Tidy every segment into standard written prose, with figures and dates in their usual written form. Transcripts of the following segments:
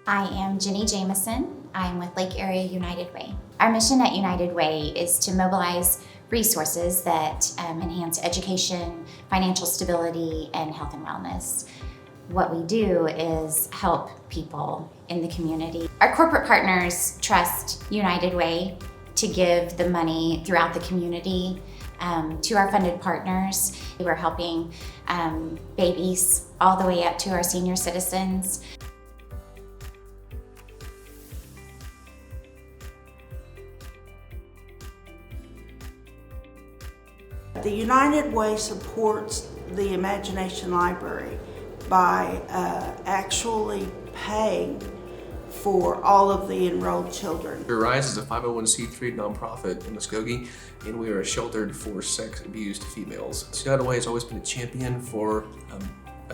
I am Jenny Jameson. I'm with Lake Area United Way. Our mission at United Way is to mobilize resources that enhance education, financial stability, and health and wellness. What we do is help people in the community. Our corporate partners trust United Way to give the money throughout the community to our funded partners. We're helping babies all the way up to our senior citizens. The United Way supports the Imagination Library by actually paying for all of the enrolled children. Arise is a 501c3 nonprofit in Muskogee, and we are sheltered for sex-abused females. United Way has always been a champion for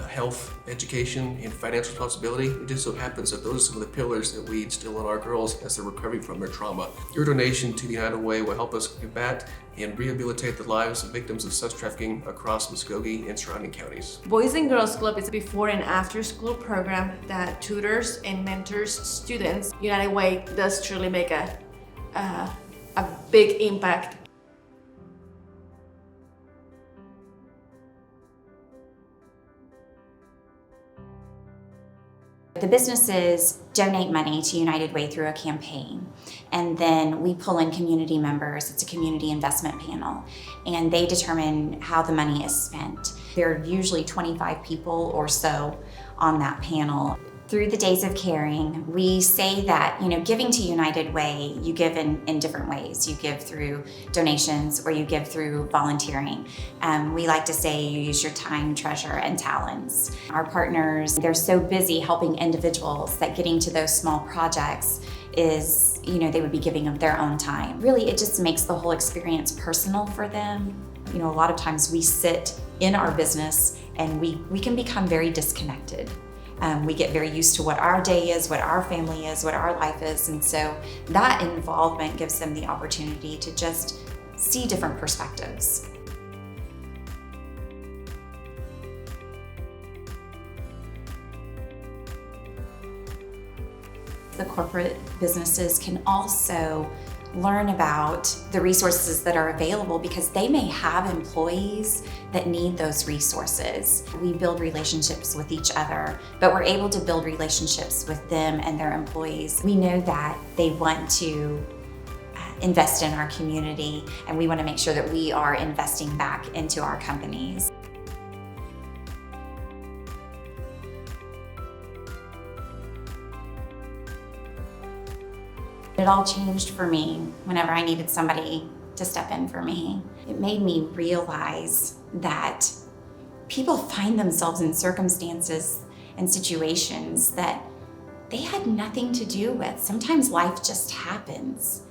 health, education, and financial responsibility. It just so happens that those are some of the pillars that we instill in our girls as they're recovering from their trauma. Your donation to the United Way will help us combat and rehabilitate the lives of victims of sex trafficking across Muskogee and surrounding counties. Boys and Girls Club is a before and after school program that tutors and mentors students. United Way does truly make a big impact. The businesses donate money to United Way through a campaign, and then we pull in community members. It's a community investment panel, and they determine how the money is spent. There are usually 25 people or so on that panel. Through the Days of Caring, we say that, giving to United Way, you give in different ways. You give through donations or you give through volunteering. We like to say you use your time, treasure, and talents. Our partners, they're so busy helping individuals that getting to those small projects is, they would be giving of their own time. Really, it just makes the whole experience personal for them. A lot of times we sit in our business and we can become very disconnected. We get very used to what our day is, what our family is, what our life is, and so that involvement gives them the opportunity to just see different perspectives. The corporate businesses can also learn about the resources that are available because they may have employees that need those resources. We build relationships with each other, but we're able to build relationships with them and their employees. We know that they want to invest in our community, and we want to make sure that we are investing back into our companies. It all changed for me whenever I needed somebody to step in for me. It made me realize that people find themselves in circumstances and situations that they had nothing to do with. Sometimes life just happens.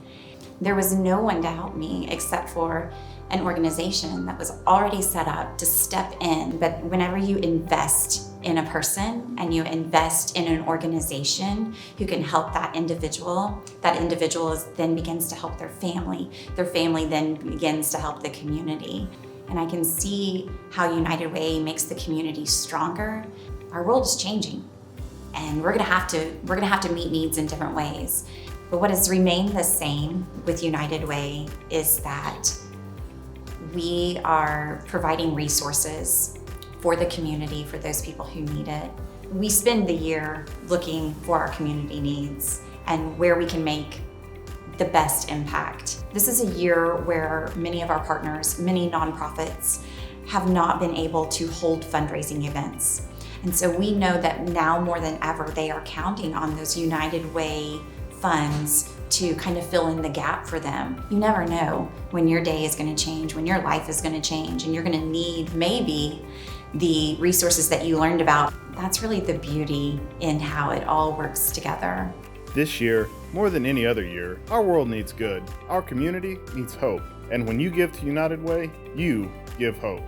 There was no one to help me except for an organization that was already set up to step in. But whenever you invest in a person and you invest in an organization who can help that individual then begins to help their family then begins to help the community. And I can see how United Way makes the community stronger. Our world is changing, and we're gonna have to meet needs in different ways. But what has remained the same with United Way is that we are providing resources for the community, for those people who need it. We spend the year looking for our community needs and where we can make the best impact. This is a year where many of our partners, many nonprofits, have not been able to hold fundraising events. And so we know that now more than ever, they are counting on those United Way funds to kind of fill in the gap for them. You never know when your day is going to change, when your life is going to change, and you're going to need maybe the resources that you learned about. That's really the beauty in how it all works together. This year, more than any other year, our world needs good. Our community needs hope. And when you give to United Way, you give hope.